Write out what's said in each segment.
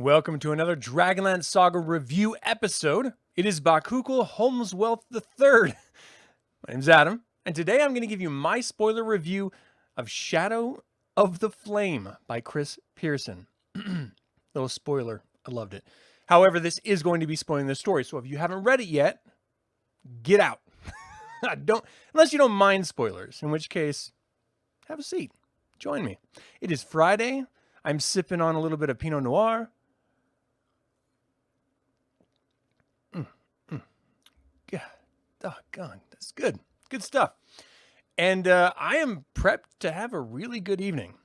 Welcome to another DragonLance Saga review episode. It is Bakukul Holmeswealth III. My name's Adam, and today I'm going to give you my spoiler review of Shadow of the Flame by Chris Pierson. Little spoiler, I loved it. However, this is going to be spoiling the story, so if you haven't read it yet, get out. Unless you don't mind spoilers, in which case, have a seat. Join me. It is Friday. I'm sipping on a little bit of Pinot Noir. Doggone, that's good. Good stuff. And I am prepped to have a really good evening.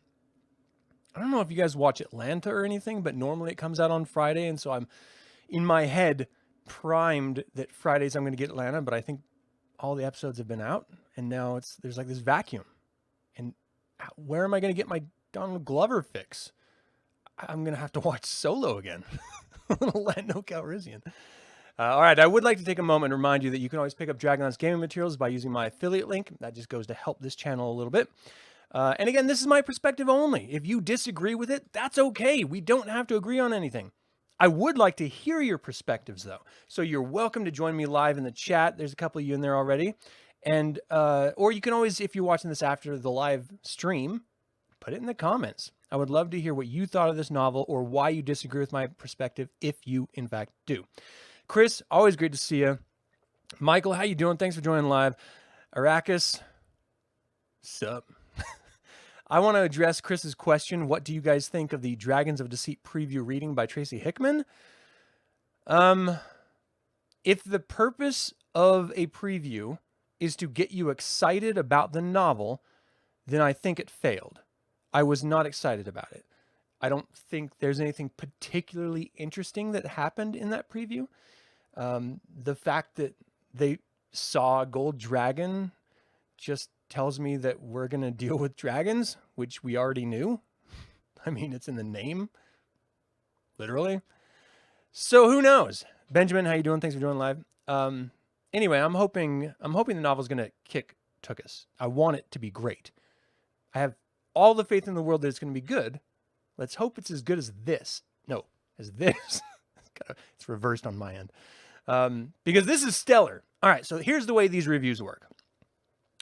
I don't know if you guys watch Atlanta or anything, but normally it comes out on Friday, and so I'm in my head primed that Fridays I'm going to get Atlanta, but I think all the episodes have been out, and now there's like this vacuum. And where am I going to get my Donald Glover fix? I'm going to have to watch Solo again. Lando Calrissian. All right, I would like to take a moment and remind you that you can always pick up DragonLance gaming materials by using my affiliate link. That just goes to help this channel a little bit. And again, this is my perspective only. If you disagree with it, that's okay. We don't have to agree on anything. I would like to hear your perspectives, though. So you're welcome to join me live in the chat. There's a couple of you in there already. And or you can always, if you're watching this after the live stream, put it in the comments. I would love to hear what you thought of this novel or why you disagree with my perspective, if you, in fact, do. Chris, always great to see you. Michael, how you doing? Thanks for joining live. Arrakis, sup? I want to address Chris's question. What do you guys think of the Dragons of Deceit preview reading by Tracy Hickman? If the purpose of a preview is to get you excited about the novel, then I think it failed. I was not excited about it. I don't think there's anything particularly interesting that happened in that preview. The fact that they saw a gold dragon just tells me that we're going to deal with dragons, which we already knew. I mean, it's in the name, literally. So who knows? Benjamin, how you doing? Thanks for joining live. Anyway, I'm hoping the novel's going to kick Tuchus. I want it to be great. I have all the faith in the world that it's going to be good. Let's hope it's as good as this. No, as this. It's reversed on my end. Because this is stellar. All right, so here's the way these reviews work.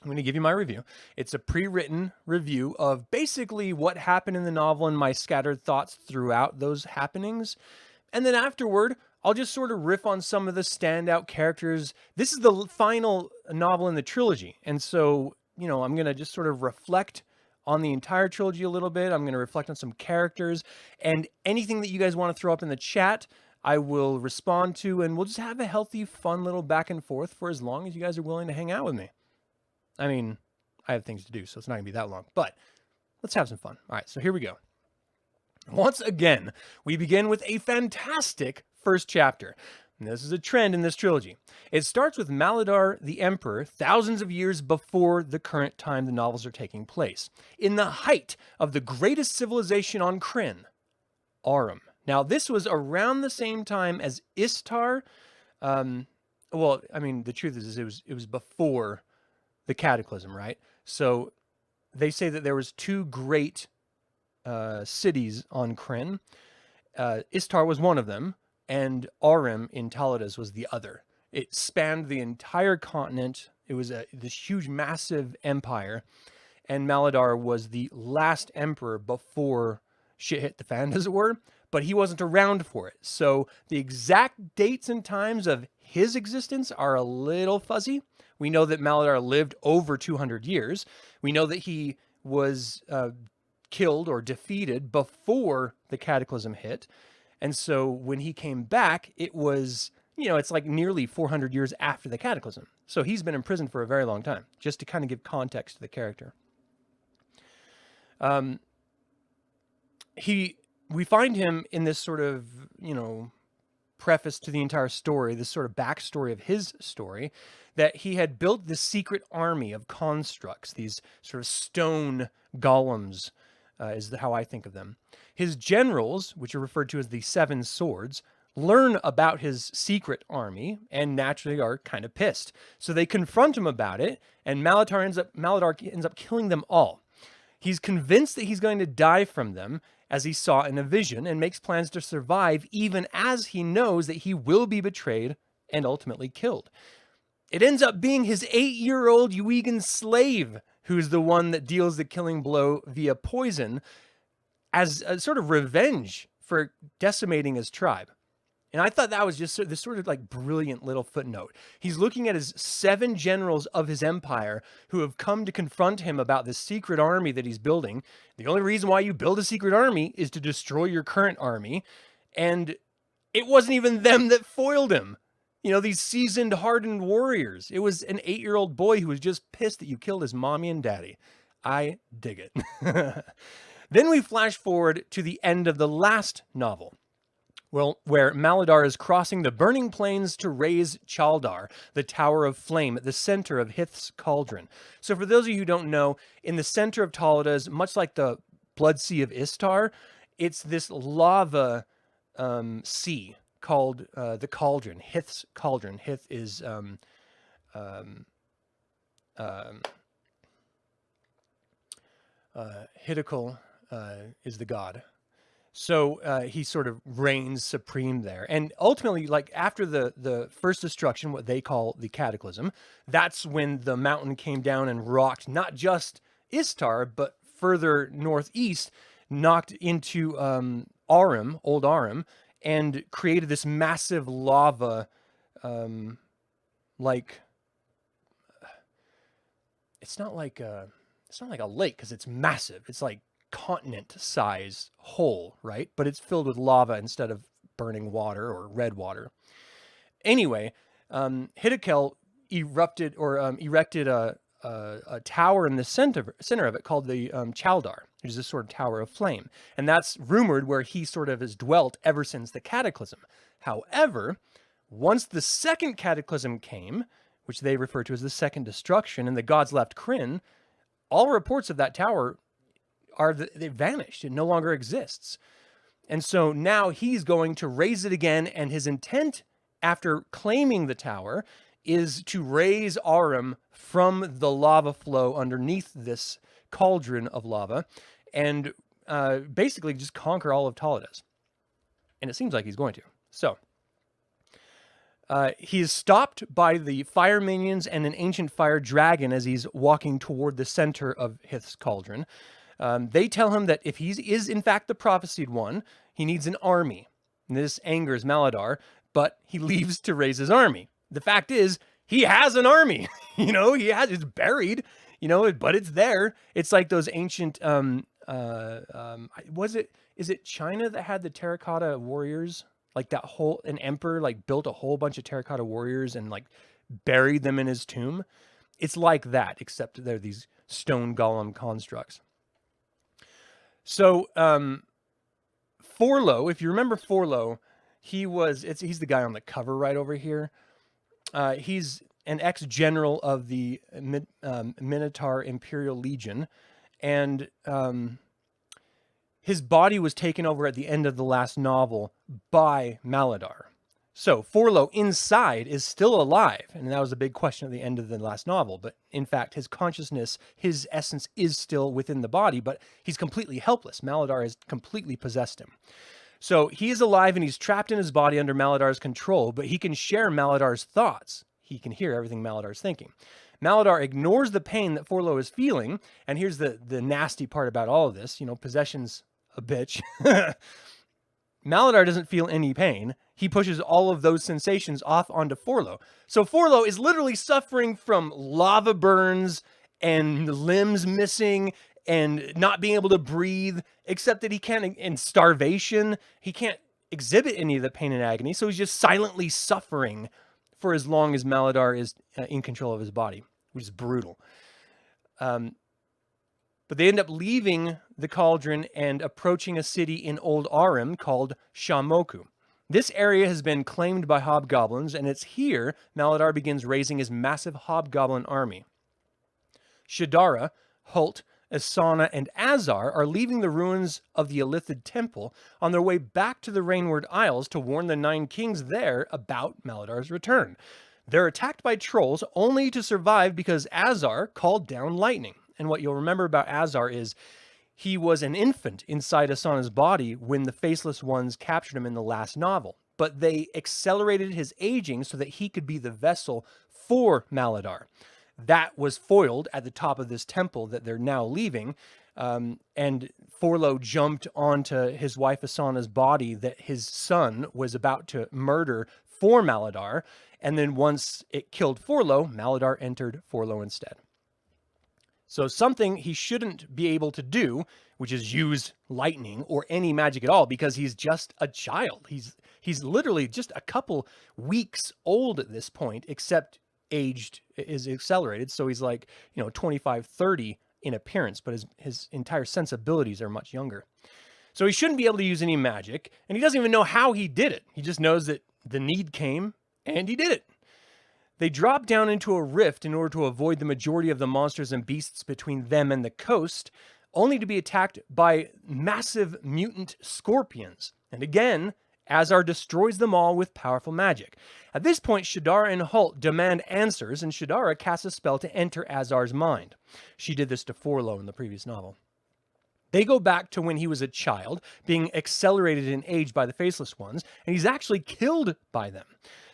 I'm going to give you my review. It's a pre-written review of basically what happened in the novel and my scattered thoughts throughout those happenings. And then afterward, I'll just sort of riff on some of the standout characters. This is the final novel in the trilogy. And so, you know, I'm going to just sort of reflect on the entire trilogy a little bit. I'm going to reflect on some characters, and anything that you guys want to throw up in the chat, I will respond to, and we'll just have a healthy, fun little back and forth for as long as you guys are willing to hang out with me. I mean, I have things to do, so it's not going to be that long, but let's have some fun. All right, so here we go. Once again, we begin with a fantastic first chapter. And this is a trend in this trilogy. It starts with Maladar the Emperor, thousands of years before the current time the novels are taking place, in the height of the greatest civilization on Krynn, Aurum. Now, this was around the same time as Istar. Well, I mean, the truth is it was before the Cataclysm, right? So they say that there was two great cities on Krynn. Istar was one of them, and Aurum in Taladas was the other. It spanned the entire continent. It was this huge, massive empire, and Maladar was the last emperor before shit hit the fan, as it were, but he wasn't around for it. So the exact dates and times of his existence are a little fuzzy. We know that Maladar lived over 200 years. We know that he was killed or defeated before the Cataclysm hit. And so when he came back, it was, you know, it's like nearly 400 years after the Cataclysm. So he's been in prison for a very long time, just to kind of give context to the character. We find him in this sort of, you know, preface to the entire story, this sort of backstory of his story, that he had built this secret army of constructs, these sort of stone golems, is how I think of them. His generals, which are referred to as the Seven Swords, learn about his secret army and naturally are kind of pissed. So they confront him about it, and Maladar ends up killing them all. He's convinced that he's going to die from them, as he saw in a vision, and makes plans to survive even as he knows that he will be betrayed and ultimately killed. It ends up being his 8-year-old Yuegan slave who's the one that deals the killing blow via poison as a sort of revenge for decimating his tribe. And I thought that was just this sort of like brilliant little footnote. He's looking at his 7 generals of his empire who have come to confront him about this secret army that he's building. The only reason why you build a secret army is to destroy your current army. And it wasn't even them that foiled him. You know, these seasoned, hardened warriors. It was an 8-year-old boy who was just pissed that you killed his mommy and daddy. I dig it. Then we flash forward to the end of the last novel. Well, where Maladar is crossing the burning plains to raise Chaldar, the Tower of Flame, at the center of Hith's cauldron. So for those of you who don't know, in the center of Taladas, much like the Blood Sea of Istar, it's this lava sea called the Cauldron, Hith's cauldron. Hith is Hittical is the god. So he sort of reigns supreme there. And ultimately, like after the first destruction, what they call the Cataclysm, that's when the mountain came down and rocked not just Istar, but further northeast, knocked into Arum, Old Arum, and created this massive lava, like, it's not like a lake because it's massive. It's like continent size hole, right? But it's filled with lava instead of burning water or red water. Anyway, Hittikel erected a tower in the center of it called the Chaldar, which is this sort of tower of flame. And that's rumored where he sort of has dwelt ever since the Cataclysm. However, once the second Cataclysm came, which they refer to as the second destruction, and the gods left Krynn, all reports of that tower they vanished. It no longer exists. And so now he's going to raise it again, and his intent after claiming the tower is to raise Arum from the lava flow underneath this cauldron of lava and basically just conquer all of Taladas. And it seems like he's going to. So he is stopped by the fire minions and an ancient fire dragon as he's walking toward the center of Hith's cauldron. They tell him that if he is in fact the prophesied one, he needs an army. And this angers Maladar, but he leaves to raise his army. The fact is, he has an army. It's buried, but it's there. It's like those ancient, is it China that had the terracotta warriors? Like an emperor like built a whole bunch of terracotta warriors and like buried them in his tomb. It's like that, except they're these stone golem constructs. So, Forlo, if you remember Forlo, he's the guy on the cover right over here. He's an ex-general of the Minotaur Imperial Legion, and his body was taken over at the end of the last novel by Maladar. So Forlo inside is still alive, and that was a big question at the end of the last novel. But in fact, his consciousness, his essence is still within the body, but he's completely helpless. Maladar has completely possessed him. So he is alive and he's trapped in his body under Maladar's control, but he can share Maladar's thoughts. He can hear everything Maladar's thinking. Maladar ignores the pain that Forlo is feeling, and here's the nasty part about all of this. Possession's a bitch. Maladar doesn't feel any pain. He pushes all of those sensations off onto Forlo. So Forlo is literally suffering from lava burns and limbs missing and not being able to breathe, except that he can't, and starvation. He can't exhibit any of the pain and agony, so he's just silently suffering for as long as Maladar is in control of his body, which is brutal. But they end up leaving the cauldron and approaching a city in Old Arum called Shamoku. This area has been claimed by hobgoblins, and it's here Maladar begins raising his massive hobgoblin army. Shedara, Hult, Asana, and Azar are leaving the ruins of the Illithid Temple on their way back to the Rainward Isles to warn the 9 kings there about Maladar's return. They're attacked by trolls only to survive because Azar called down lightning. And what you'll remember about Azar is He was an infant inside Asana's body when the Faceless Ones captured him in the last novel, but they accelerated his aging so that he could be the vessel for Maladar. That was foiled at the top of this temple that they're now leaving, and Forlo jumped onto his wife Asana's body that his son was about to murder for Maladar, and then once it killed Forlo, Maladar entered Forlo instead. So something he shouldn't be able to do, which is use lightning or any magic at all, because he's just a child. He's literally just a couple weeks old at this point, except aged is accelerated. So he's like, 25, 30 in appearance, but his entire sensibilities are much younger. So he shouldn't be able to use any magic, and he doesn't even know how he did it. He just knows that the need came, and he did it. They drop down into a rift in order to avoid the majority of the monsters and beasts between them and the coast, only to be attacked by massive mutant scorpions. And again, Azar destroys them all with powerful magic. At this point, Shedara and Hult demand answers, and Shedara casts a spell to enter Azar's mind. She did this to Forlo in the previous novel. They go back to when he was a child, being accelerated in age by the Faceless Ones, and he's actually killed by them.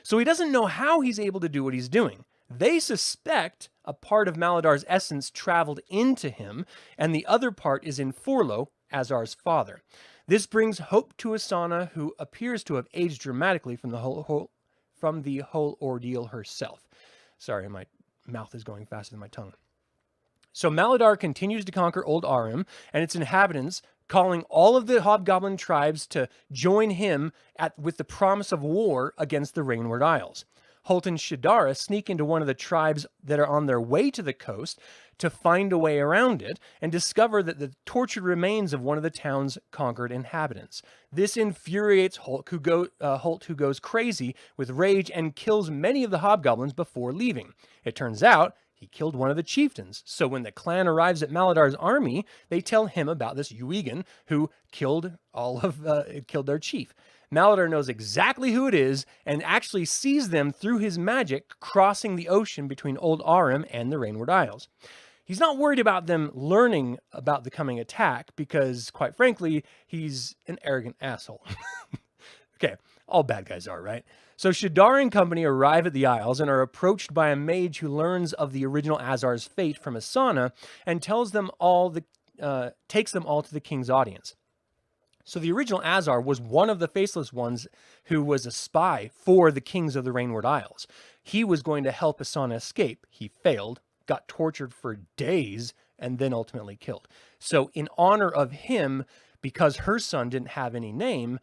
So he doesn't know how he's able to do what he's doing. They suspect a part of Maladar's essence traveled into him, and the other part is in Forlo, Azar's father. This brings hope to Asana, who appears to have aged dramatically from the whole ordeal herself. Sorry, my mouth is going faster than my tongue. So Maladar continues to conquer Old Arim and its inhabitants, calling all of the hobgoblin tribes to join him with the promise of war against the Rainward Isles. Hult and Shedara sneak into one of the tribes that are on their way to the coast to find a way around it and discover that the tortured remains of one of the town's conquered inhabitants. This infuriates Hult, who goes crazy with rage and kills many of the hobgoblins before leaving. It turns out he killed one of the chieftains, so when the clan arrives at Maladar's army, they tell him about this Uigan who killed their chief. Maladar knows exactly who it is and actually sees them through his magic crossing the ocean between Old Arim and the Rainward Isles. He's not worried about them learning about the coming attack because, quite frankly, he's an arrogant asshole. Okay, all bad guys are, right? So Shedara and company arrive at the Isles and are approached by a mage who learns of the original Azar's fate from Asana and takes them all to the king's audience. So the original Azar was one of the Faceless Ones who was a spy for the kings of the Rainward Isles. He was going to help Asana escape. He failed, got tortured for days, and then ultimately killed. So in honor of him, because her son didn't have any name,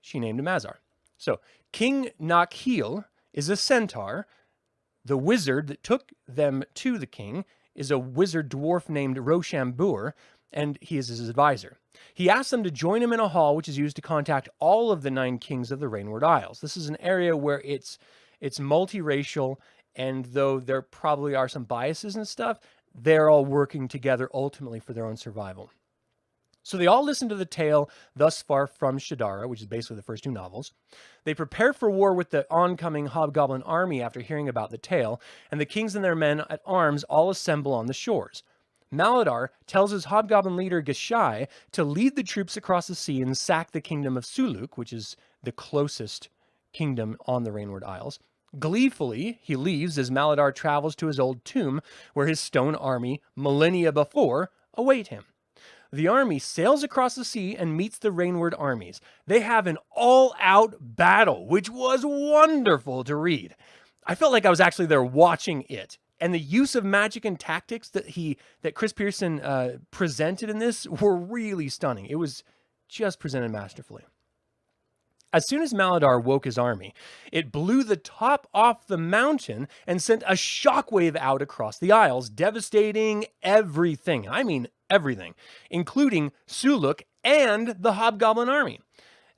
she named him Azar. So King Nakheel is a centaur. The wizard that took them to the king is a wizard dwarf named Rochambour, and he is his advisor. He asks them to join him in a hall which is used to contact all of the 9 kings of the Rainward Isles. This is an area where it's multiracial, and though there probably are some biases and stuff, they're all working together ultimately for their own survival. So they all listen to the tale thus far from Shedara, which is basically the first 2 novels. They prepare for war with the oncoming hobgoblin army after hearing about the tale, and the kings and their men at arms all assemble on the shores. Maladar tells his hobgoblin leader Gashai to lead the troops across the sea and sack the kingdom of Suluk, which is the closest kingdom on the Rainward Isles. Gleefully, he leaves as Maladar travels to his old tomb, where his stone army, millennia before, await him. The army sails across the sea and meets the Rainward armies. They have an all-out battle, which was wonderful to read. I felt like I was actually there watching it. And the use of magic and tactics that Chris Pierson presented in this were really stunning. It was just presented masterfully. As soon as Maladar woke his army, it blew the top off the mountain and sent a shockwave out across the Isles, devastating everything. I mean everything, including Suluk and the Hobgoblin army.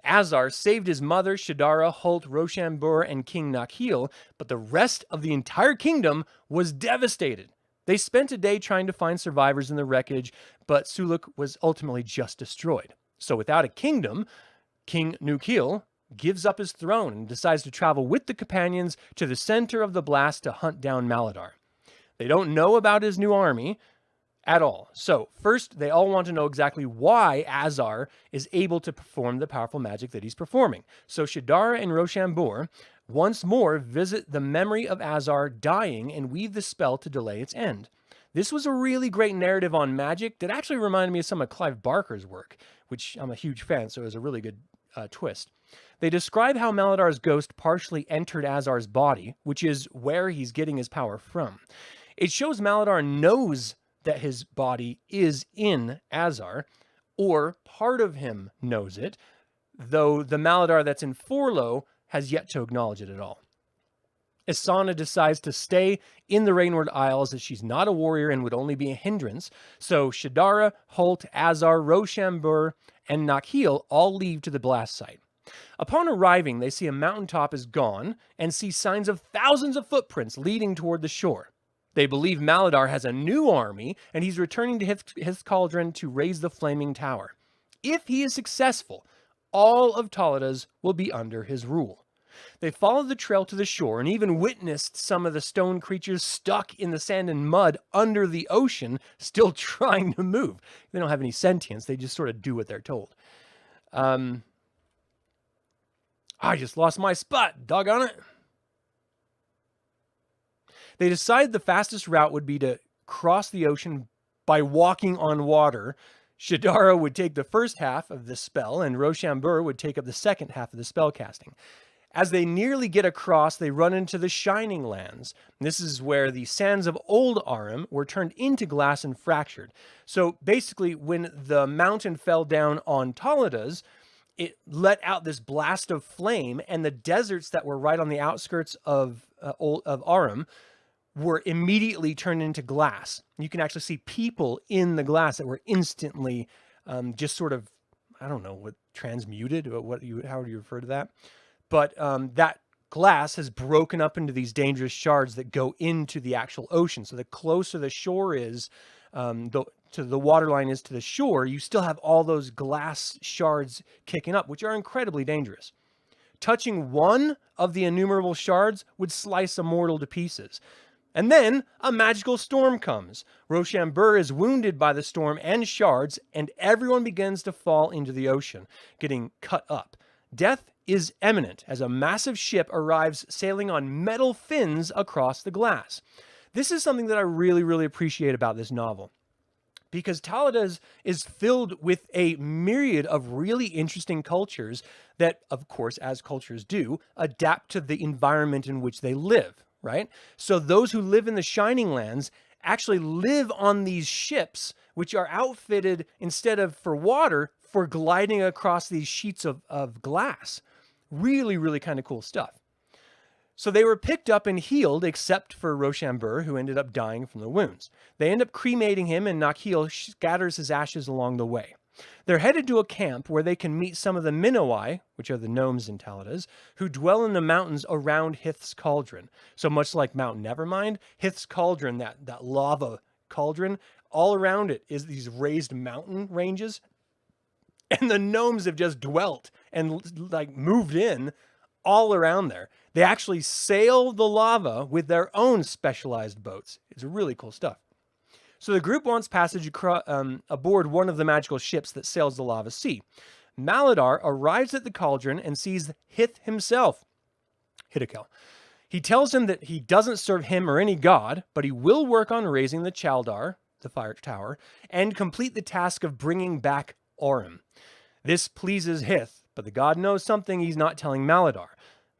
Azar saved his mother, Shedara, Hult, Rochambour, and King Nakheel, but the rest of the entire kingdom was devastated. They spent a day trying to find survivors in the wreckage, but Suluk was ultimately just destroyed. So without a kingdom, King Nakheel gives up his throne and decides to travel with the companions to the center of the blast to hunt down Maladar. They don't know about his new army, at all. So first, they all want to know exactly why Azar is able to perform the powerful magic that he's performing. So Shedara and Rochambeau once more visit the memory of Azar dying and weave the spell to delay its end. This was a really great narrative on magic that actually reminded me of some of Clive Barker's work, which I'm a huge fan, so it was a really good twist. They describe how Maladar's ghost partially entered Azar's body, which is where he's getting his power from. It shows Maladar knows that his body is in Azar, or part of him knows it, though the Maladar that's in Forlo has yet to acknowledge it at all. Isana decides to stay in the Rainward Isles as she's not a warrior and would only be a hindrance, so Shedara, Hult, Azar, Rochambeau, and Nakheel all leave to the blast site. Upon arriving, they see a mountaintop is gone and see signs of thousands of footprints leading toward the shore. They believe Maladar has a new army and he's returning to his cauldron to raise the flaming tower. If he is successful, all of Taladas will be under his rule. They followed the trail to the shore and even witnessed some of the stone creatures stuck in the sand and mud under the ocean, still trying to move. They don't have any sentience. They just sort of do what they're told. I just lost my spot. Doggone it. They decided the fastest route would be to cross the ocean by walking on water. Shedara would take the first half of the spell, and Rochambeau would take up the second half of the spell casting. As they nearly get across, they run into the Shining Lands. This is where the sands of Old Aram were turned into glass and fractured. So basically, when the mountain fell down on Taladas, it let out this blast of flame, and the deserts that were right on the outskirts of Aram were immediately turned into glass. You can actually see people in the glass that were instantly just sort of, I don't know, what transmuted, how would you refer to that? But that glass has broken up into these dangerous shards that go into the actual ocean. So the closer the shore is, to the waterline is to the shore, you still have all those glass shards kicking up, which are incredibly dangerous. Touching one of the innumerable shards would slice a mortal to pieces. And then a magical storm comes. Rochambeau is wounded by the storm and shards, and everyone begins to fall into the ocean, getting cut up. Death is imminent as a massive ship arrives sailing on metal fins across the glass. This is something that I really, really appreciate about this novel, because Taladas is filled with a myriad of really interesting cultures that, of course, as cultures do, adapt to the environment in which they live, right? So those who live in the Shining Lands actually live on these ships, which are outfitted, instead of for water, for gliding across these sheets of glass. Really, really kind of cool stuff. So they were picked up and healed, except for Rochambeau, who ended up dying from the wounds. They end up cremating him, and Nakheel scatters his ashes along the way. They're headed to a camp where they can meet some of the Minowai, which are the gnomes in Taladas, who dwell in the mountains around Hith's cauldron. So much like Mount Nevermind, Hith's cauldron, that lava cauldron, all around it is these raised mountain ranges. And the gnomes have just dwelt and like moved in all around there. They actually sail the lava with their own specialized boats. It's really cool stuff. So the group wants passage aboard one of the magical ships that sails the lava sea. Maladar arrives at the cauldron and sees Hith himself, Hidekel. He tells him that he doesn't serve him or any god, but he will work on raising the Chaldar, the fire tower, and complete the task of bringing back Aram. This pleases Hith, but the god knows something he's not telling Maladar.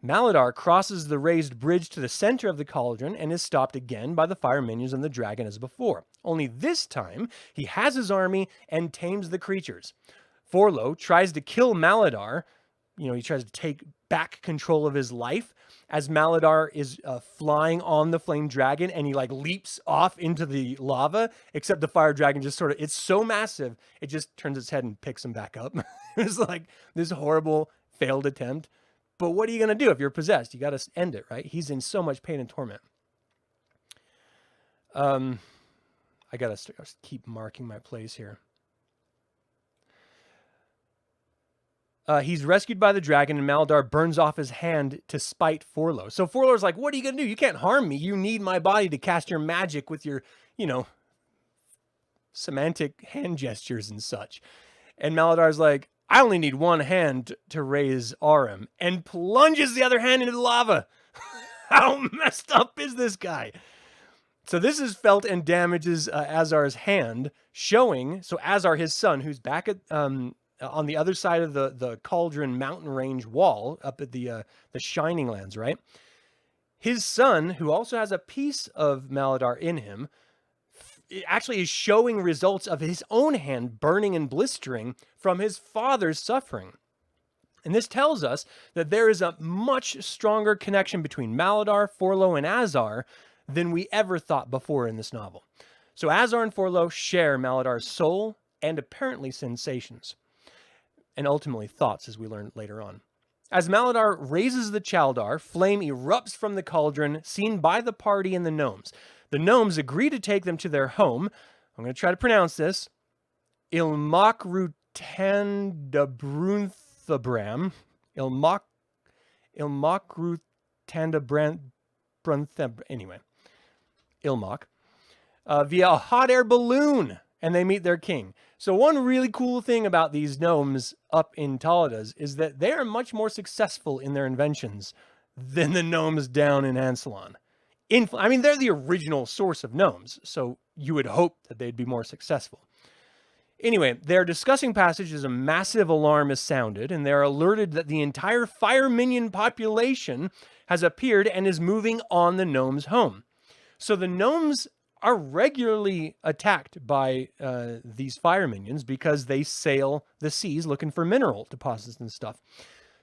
Maladar crosses the raised bridge to the center of the cauldron and is stopped again by the fire minions and the dragon as before. Only this time, he has his army and tames the creatures. Forlo tries to kill Maladar. He tries to take back control of his life as Maladar is flying on the flame dragon, and he leaps off into the lava, except the fire dragon just it's so massive, it just turns its head and picks him back up. It's like this horrible failed attempt. But what are you going to do if you're possessed? You got to end it, right? He's in so much pain and torment. I got to keep marking my place here. He's rescued by the dragon, and Maladar burns off his hand to spite Forlo. So Forlo's like, what are you going to do? You can't harm me. You need my body to cast your magic with your, semantic hand gestures and such. And Maladar's like, I only need one hand to raise Arim, and plunges the other hand into the lava. How messed up is this guy? So this is felt and damages Azar's hand, showing, so Azar, his son, who's back at on the other side of the Cauldron mountain range wall, up at the Shining Lands, right? His son, who also has a piece of Maladar in him, actually is showing results of his own hand burning and blistering from his father's suffering. And this tells us that there is a much stronger connection between Maladar, Forlo, and Azar than we ever thought before in this novel. So Azar and Forlo share Maladar's soul and apparently sensations, and ultimately thoughts, as we learn later on. As Maladar raises the Chaldar, flame erupts from the cauldron, seen by the party and the gnomes. The gnomes agree to take them to their home. I'm going to try to pronounce this. Ilmokrutandabrunthebram. Ilmokrutandabrunthebram. Anyway. Ilmok. Via a hot air balloon. And they meet their king. So one really cool thing about these gnomes up in Taladas is that they are much more successful in their inventions than the gnomes down in Ansalon. I mean, they're the original source of gnomes, so you would hope that they'd be more successful. Anyway, their discussing passage is a massive alarm is sounded, and they're alerted that the entire fire minion population has appeared and is moving on the gnomes' home. So the gnomes are regularly attacked by these fire minions because they sail the seas looking for mineral deposits and stuff.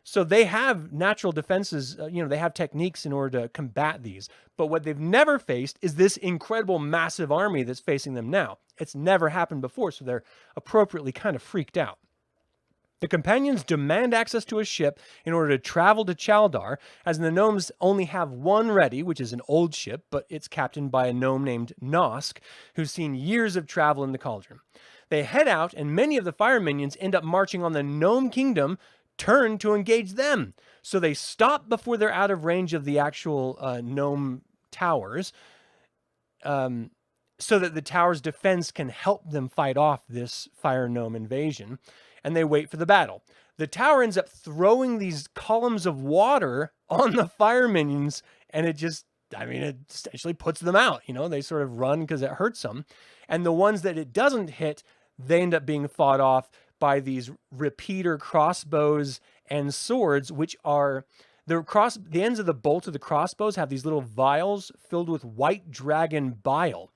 So they have natural defenses, they have techniques in order to combat these. But what they've never faced is this incredible massive army that's facing them now. It's never happened before, so they're appropriately kind of freaked out. The companions demand access to a ship in order to travel to Chaldar, as the gnomes only have one ready, which is an old ship, but it's captained by a gnome named Nosk, who's seen years of travel in the Cauldron. They head out, and many of the fire minions end up marching on the gnome kingdom, turn to engage them. So they stop before they're out of range of the actual gnome towers, so that the tower's defense can help them fight off this fire gnome invasion. And they wait for the battle. The tower ends up throwing these columns of water on the fire minions, and it essentially puts them out. They sort of run because it hurts them. And the ones that it doesn't hit, they end up being fought off by these repeater crossbows and swords, which are the ends of the bolts of the crossbows have these little vials filled with white dragon bile,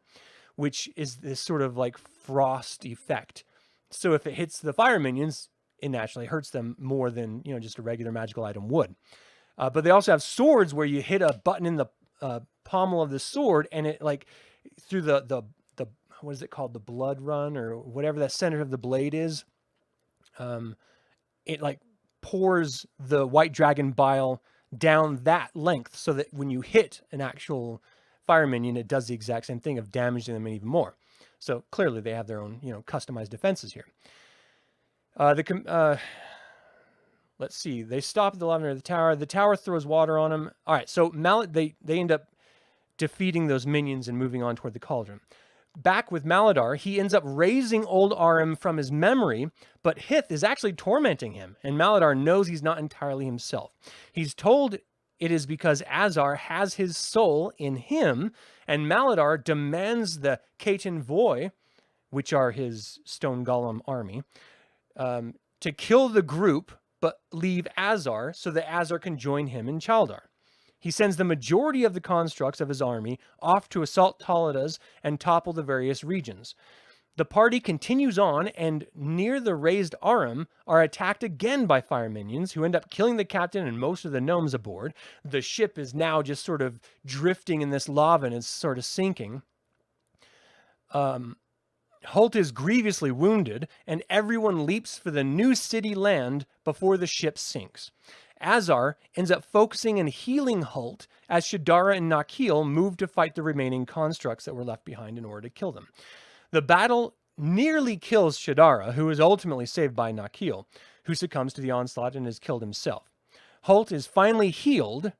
which is this sort of like frost effect. So if it hits the fire minions, it naturally hurts them more than just a regular magical item would. But they also have swords where you hit a button in the pommel of the sword, and it through the what is it called, the blood run or whatever that center of the blade is. It pours the white dragon bile down that length, so that when you hit an actual fire minion, it does the exact same thing of damaging them even more. So clearly they have their own, customized defenses here. Let's see. They stop at the lava near the tower. The tower throws water on them. All right, so they end up defeating those minions and moving on toward the cauldron. Back with Maladar, he ends up raising old Arim from his memory, but Hith is actually tormenting him, and Maladar knows he's not entirely himself. He's told it is because Azar has his soul in him, and Maladar demands the Ketan Voy, which are his stone golem army, to kill the group, but leave Azar so that Azar can join him in Chaldar. He sends the majority of the constructs of his army off to assault Taladas and topple the various regions. The party continues on, and near the raised Arim are attacked again by fire minions, who end up killing the captain and most of the gnomes aboard. The ship is now just sort of drifting in this lava, and it's sort of sinking. Hult is grievously wounded, and everyone leaps for the new city land before the ship sinks. Azar ends up focusing and healing Hult as Shedara and Nakheel move to fight the remaining constructs that were left behind in order to kill them. The battle nearly kills Shedara, who is ultimately saved by Nakheel, who succumbs to the onslaught and is killed himself. Hult is finally healed.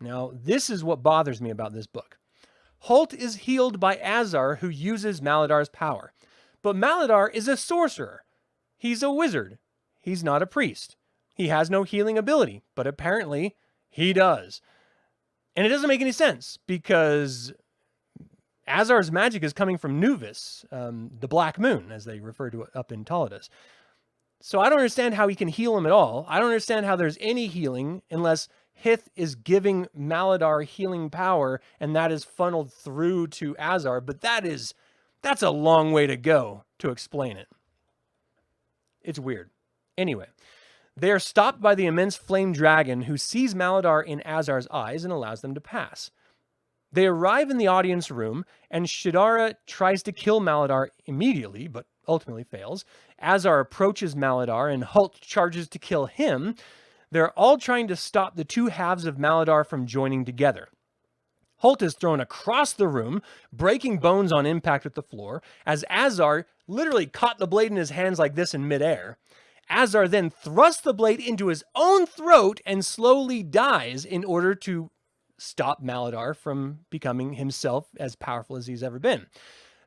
Now, this is what bothers me about this book. Hult is healed by Azar, who uses Maladar's power. But Maladar is a sorcerer. He's a wizard. He's not a priest. He has no healing ability, but apparently he does. And it doesn't make any sense because Azar's magic is coming from Nuvis, the Black Moon, as they refer to it up in Taladas. So I don't understand how he can heal him at all. I don't understand how there's any healing unless Hith is giving Maladar healing power and that is funneled through to Azar. But that's a long way to go to explain it. It's weird. Anyway, they are stopped by the immense flame dragon who sees Maladar in Azar's eyes and allows them to pass. They arrive in the audience room, and Shedara tries to kill Maladar immediately, but ultimately fails. Azar approaches Maladar, and Hult charges to kill him. They're all trying to stop the two halves of Maladar from joining together. Hult is thrown across the room, breaking bones on impact with the floor, as Azar literally caught the blade in his hands like this in midair. Azar then thrusts the blade into his own throat and slowly dies in order to stop Maladar from becoming himself as powerful as he's ever been.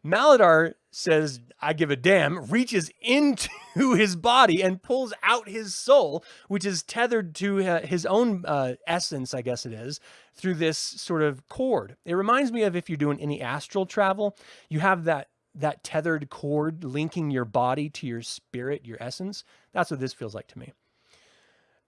Maladar says, I give a damn, reaches into his body and pulls out his soul, which is tethered to his own essence, I guess it is, through this sort of cord. It reminds me of if you're doing any astral travel, you have that tethered cord linking your body to your spirit, your essence. That's what this feels like to me.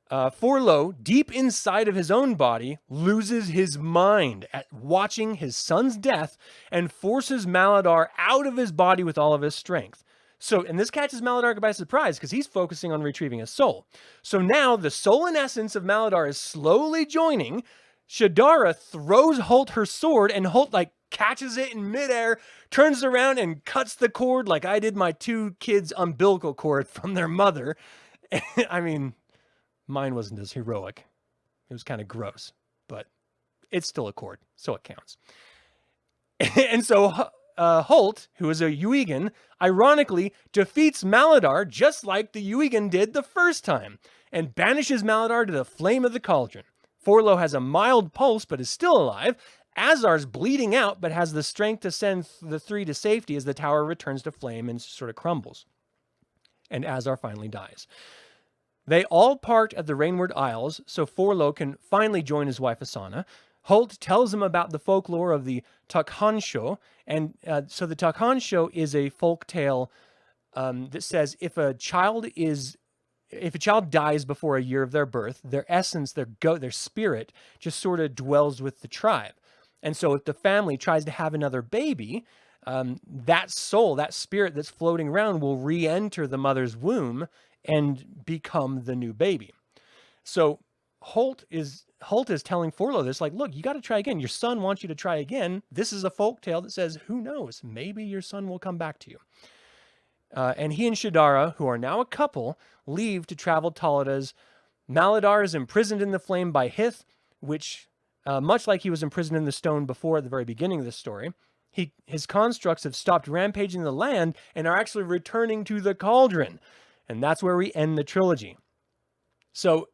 Forlo, deep inside of his own body, loses his mind at watching his son's death and forces Maladar out of his body with all of his strength. And this catches Maladar by surprise because he's focusing on retrieving his soul. So now the soul and essence of Maladar is slowly joining. Shedara throws Hult her sword and Hult catches it in midair, turns around and cuts the cord like I did my two kids' umbilical cord from their mother. I mean, mine wasn't as heroic. It was kind of gross, but it's still a cord, so it counts. And so Hult, who is a Yuigan, ironically defeats Maladar just like the Yuigan did the first time, and banishes Maladar to the flame of the cauldron. Forlo has a mild pulse, but is still alive. Azar's bleeding out, but has the strength to send the three to safety as the tower returns to flame and sort of crumbles. And Azar finally dies. They all part at the Rainward Isles, so Forlo can finally join his wife Asana. Hult tells him about the folklore of the Takhansho, and so the Takhansho is a folk tale that says if a child dies before a year of their birth, their essence, their spirit, just sort of dwells with the tribe. And so if the family tries to have another baby, that soul, that spirit that's floating around will re-enter the mother's womb and become the new baby. So Hult is telling Forlo this, look, you got to try again. Your son wants you to try again. This is a folk tale that says, who knows, maybe your son will come back to you. And he and Shedara, who are now a couple, leave to travel Taladas. Maladar is imprisoned in the flame by Hith, which, much like he was imprisoned in the stone before at the very beginning of this story, his constructs have stopped rampaging the land and are actually returning to the cauldron. And that's where we end the trilogy. So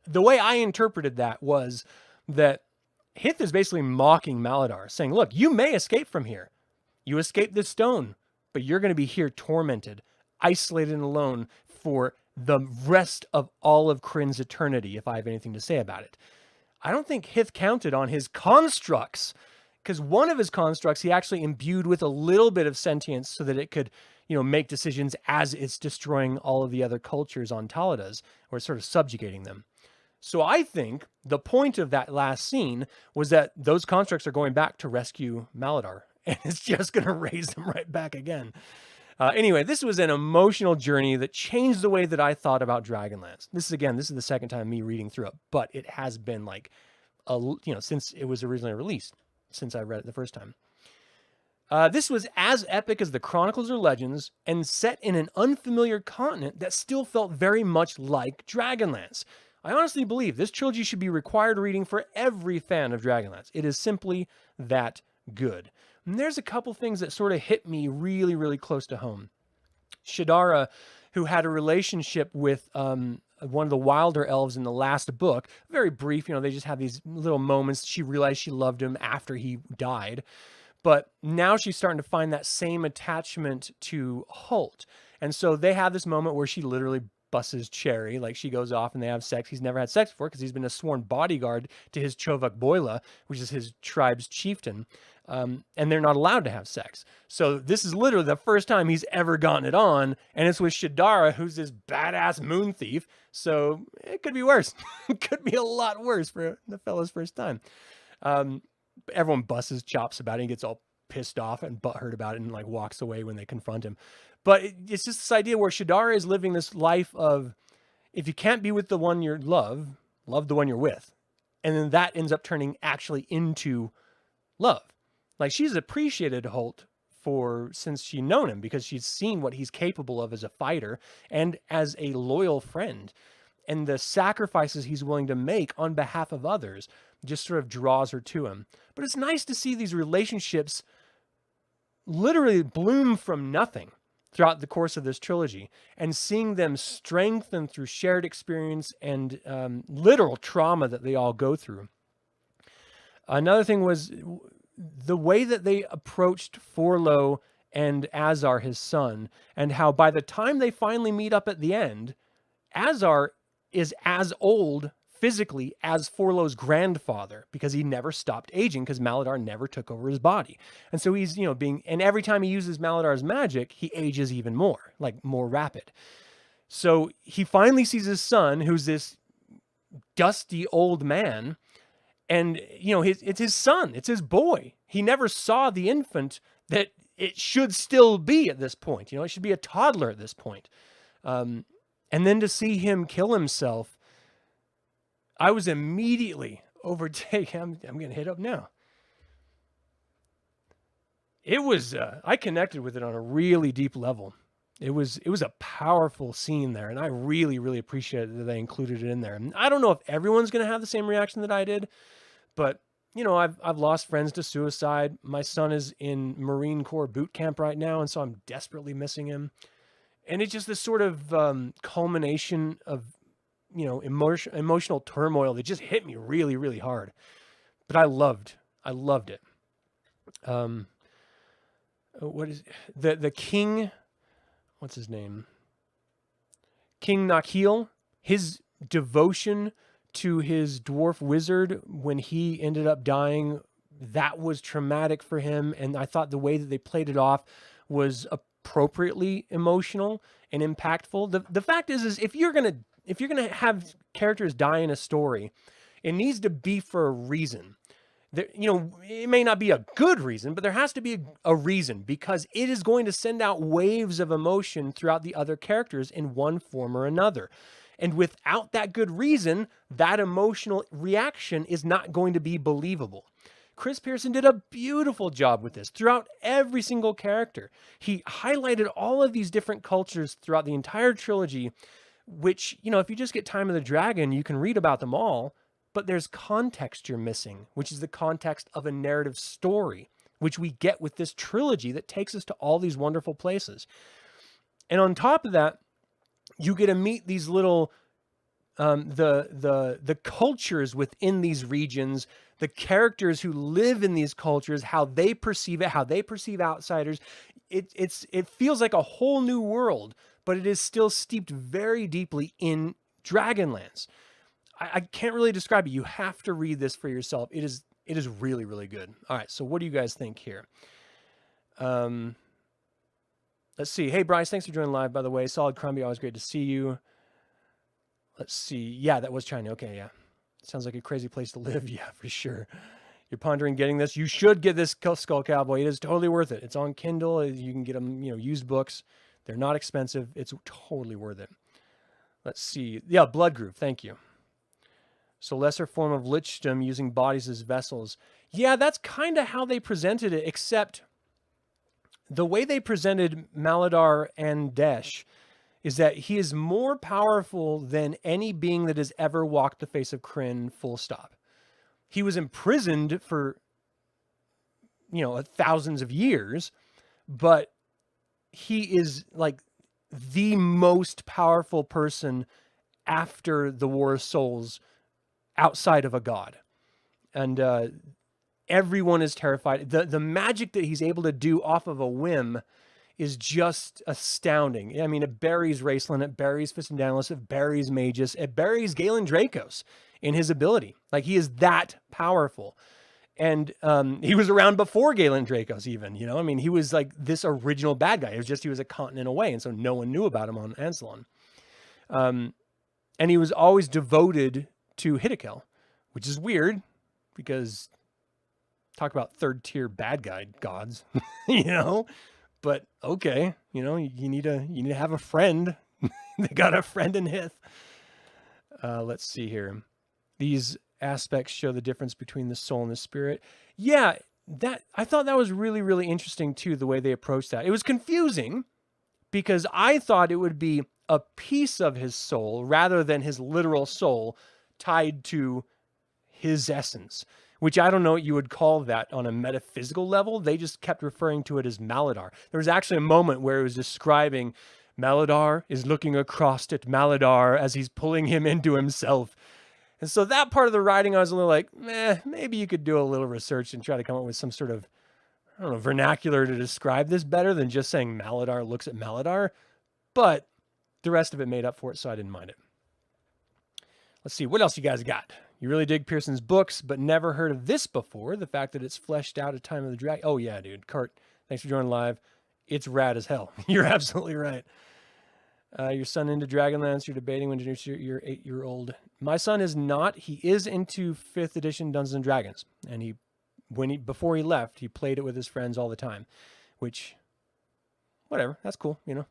the way I interpreted that was that Hith is basically mocking Maladar, saying, look, you may escape from here. You escaped this stone, but you're going to be here tormented, isolated and alone for the rest of all of Krynn's eternity, if I have anything to say about it. I don't think Hith counted on his constructs, because one of his constructs he actually imbued with a little bit of sentience so that it could, make decisions as it's destroying all of the other cultures on Taladas, or sort of subjugating them. So I think the point of that last scene was that those constructs are going back to rescue Maladar, and it's just going to raise them right back again. Anyway, this was an emotional journey that changed the way that I thought about Dragonlance. This is the second time me reading through it, but it has been since it was originally released, since I read it the first time. This was as epic as the Chronicles or Legends and set in an unfamiliar continent that still felt very much like Dragonlance. I honestly believe this trilogy should be required reading for every fan of Dragonlance. It is simply that good. And there's a couple things that sort of hit me really, really close to home. Shedara, who had a relationship with one of the wilder elves in the last book, very brief, they just have these little moments. She realized she loved him after he died. But now she's starting to find that same attachment to Hult. And so they have this moment where she literally busses Cherry. Like, she goes off and they have sex. He's never had sex before because he's been a sworn bodyguard to his Chovuk Boila, which is his tribe's chieftain. And they're not allowed to have sex. So this is literally the first time he's ever gotten it on. And it's with Shedara, who's this badass moon thief. So it could be worse. It could be a lot worse for the fella's first time. Everyone busts chops about it and gets all pissed off and butthurt about it and like walks away when they confront him. But it's just this idea where Shedara is living this life of, if you can't be with the one you love the one you're with. And then that ends up turning actually into love. Like, she's appreciated Hult since she's known him, because she's seen what he's capable of as a fighter and as a loyal friend. And the sacrifices he's willing to make on behalf of others just sort of draws her to him. But it's nice to see these relationships literally bloom from nothing throughout the course of this trilogy, and seeing them strengthen through shared experience and literal trauma that they all go through. Another thing was the way that they approached Forlo and Azar, his son, and how by the time they finally meet up at the end, Azar is as old physically as Forlo's grandfather, because he never stopped aging, because Maladar never took over his body. And so he's, and every time he uses Maladar's magic, he ages even more, like more rapid. So he finally sees his son, who's this dusty old man, and, it's his son, it's his boy. He never saw the infant that it should still be at this point. It should be a toddler at this point. And then to see him kill himself, I was immediately overtaken. I'm going to hit up now. It was, I connected with it on a really deep level. It was a powerful scene there, and I really, really appreciated that they included it in there. And I don't know if everyone's going to have the same reaction that I did, but I've lost friends to suicide. My son is in Marine Corps boot camp right now, and so I'm desperately missing him. And it's just this sort of culmination of emotional turmoil that just hit me really, really hard. But I loved it. What is the king? What's his name? King Nakheel. His devotion to his dwarf wizard when he ended up dying, that was traumatic for him. And I thought the way that they played it off was appropriately emotional and impactful. The fact is if you're gonna have characters die in a story, it needs to be for a reason. It may not be a good reason, but there has to be a reason, because it is going to send out waves of emotion throughout the other characters in one form or another. And without that good reason, that emotional reaction is not going to be believable. Chris Pierson did a beautiful job with this throughout every single character. He highlighted all of these different cultures throughout the entire trilogy, which, if you just get Time of the Dragon, you can read about them all, but there's context you're missing, which is the context of a narrative story, which we get with this trilogy that takes us to all these wonderful places. And on top of that, you get to meet these little, the cultures within these regions, the characters who live in these cultures, how they perceive it, how they perceive outsiders. It feels like a whole new world, but it is still steeped very deeply in Dragonlance. I can't really describe it. You have to read this for yourself. It is really, really good. All right, so what do you guys think here? Let's see. Hey, Bryce, thanks for joining live, by the way. Solid Crumbie, always great to see you. Let's see. Yeah, that was China. Okay, yeah. Sounds like a crazy place to live. Yeah, for sure. You're pondering getting this. You should get this Skull Cowboy. It is totally worth it. It's on Kindle. You can get them, used books. They're not expensive. It's totally worth it. Let's see. Yeah, Blood Groove. Thank you. So lesser form of lichdom using bodies as vessels. Yeah, that's kind of how they presented it, except the way they presented Maladar and Desh is that he is more powerful than any being that has ever walked the face of Krynn, full stop. He was imprisoned for, thousands of years, but he is like the most powerful person after the War of Souls outside of a god. And everyone is terrified. The magic that he's able to do off of a whim is just astounding. I mean, it buries Raceland, it buries Fistendanilus, it buries Magus, it buries Galen Dracos in his ability. Like, he is that powerful. And he was around before Galen Dracos even, you know? I mean, he was like this original bad guy. It was just he was a continent away, and so no one knew about him on Ansalon. And he was always devoted to Hiddekel, which is weird because talk about third-tier bad guy gods, you know? But okay, you know, you need to have a friend. They got a friend in Hith. Let's see here. These aspects show the difference between the soul and the spirit. Yeah, I thought that was really, really interesting too, the way they approached that. It was confusing because I thought it would be a piece of his soul rather than his literal soul tied to his essence, which I don't know what you would call that on a metaphysical level. They just kept referring to it as Maladar. There was actually a moment where it was describing Maladar is looking across at Maladar as he's pulling him into himself. And so that part of the writing, I was a little like, maybe you could do a little research and try to come up with some sort of, I don't know, vernacular to describe this better than just saying Maladar looks at Maladar. But the rest of it made up for it, so I didn't mind it. Let's see, what else you guys got? You really dig Pierson's books, but never heard of this before. The fact that it's fleshed out at Time of the Dragon. Oh, yeah, dude. Cart, thanks for joining live. It's rad as hell. You're absolutely right. Your son into Dragonlance. You're debating when to introduce your 8-year-old. My son is not. He is into 5th edition Dungeons and Dragons. And before he left, he played it with his friends all the time. Which, whatever. That's cool, you know.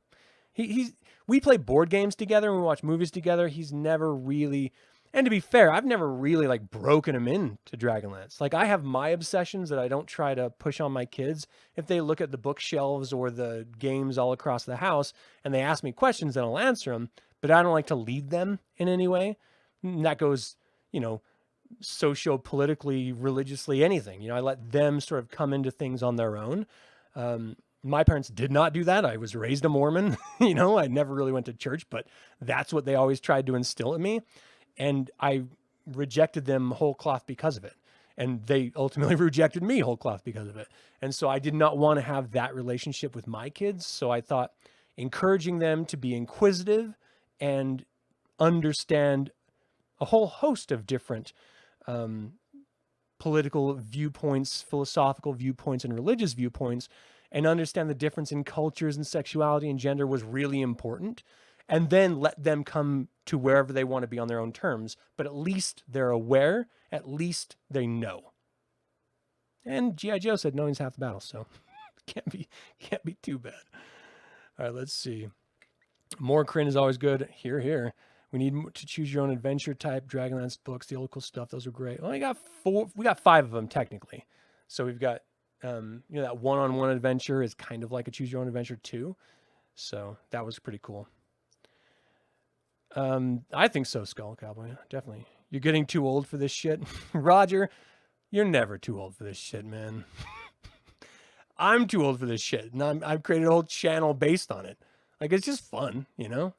We play board games together and we watch movies together. He's never really... And to be fair, I've never really like broken him into Dragonlance. Like, I have my obsessions that I don't try to push on my kids. If they look at the bookshelves or the games all across the house and they ask me questions, then I'll answer them. But I don't like to lead them in any way. And that goes, you know, socio-politically, religiously, anything. You know, I let them sort of come into things on their own. My parents did not do that. I was raised a Mormon. You know, I never really went to church, but that's what they always tried to instill in me. And I rejected them whole cloth because of it. And they ultimately rejected me whole cloth because of it. And so I did not want to have that relationship with my kids. So I thought encouraging them to be inquisitive and understand a whole host of different political viewpoints, philosophical viewpoints, and religious viewpoints, and understand the difference in cultures and sexuality and gender was really important. And then let them come to wherever they want to be on their own terms. But at least they're aware. At least they know. And G.I. Joe said knowing's half the battle. So can't be too bad. All right, let's see. More Krynn is always good. Here, here. We need to choose your own adventure type. Dragonlance books, the old cool stuff. Those are great. Well, we got 5 of them technically. So we've got, you know, that one-on-one adventure is kind of like a choose your own adventure too. So that was pretty cool. I think so, Skull Cowboy. Definitely. You're getting too old for this shit. Roger, you're never too old for this shit, man. I'm too old for this shit. And I've created a whole channel based on it. Like, it's just fun, you know?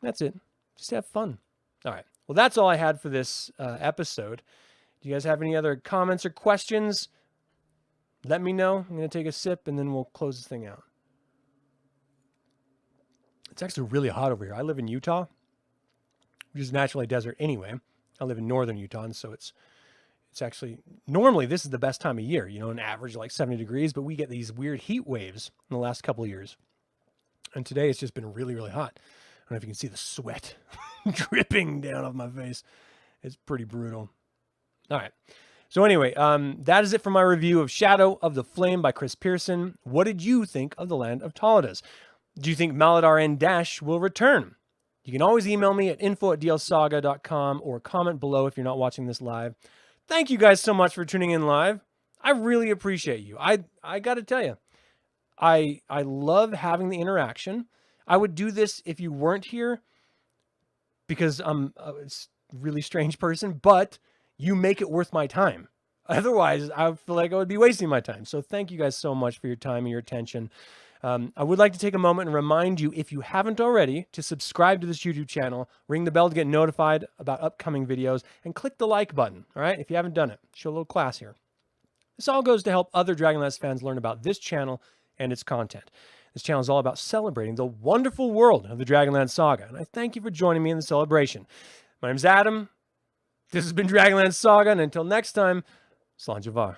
That's it. Just have fun. All right. Well, that's all I had for this episode. Do you guys have any other comments or questions? Let me know. I'm going to take a sip and then we'll close this thing out. It's actually really hot over here. I live in Utah, which is naturally desert anyway. I live in northern Utah, and so it's actually, normally this is the best time of year, you know, an average like 70 degrees, but we get these weird heat waves in the last couple of years. And today it's just been really, really hot. I don't know if you can see the sweat dripping down off my face. It's pretty brutal. All right. So anyway, that is it for my review of Shadow of the Flame by Chris Pierson. What did you think of the Land of Taladas? Do you think Maladar and Dash will return? You can always email me at info@dlsaga.com or comment below if you're not watching this live. Thank you guys so much for tuning in live. I really appreciate you. I got to tell you, I love having the interaction. I would do this if you weren't here because I'm a really strange person, but you make it worth my time. Otherwise, I feel like I would be wasting my time. So thank you guys so much for your time and your attention. I would like to take a moment and remind you, if you haven't already, to subscribe to this YouTube channel, ring the bell to get notified about upcoming videos, and click the like button, all right? If you haven't done it, show a little class here. This all goes to help other Dragonlance fans learn about this channel and its content. This channel is all about celebrating the wonderful world of the Dragonlance Saga, and I thank you for joining me in the celebration. My name's Adam. This has been Dragonlance Saga, and until next time, Slan Javar.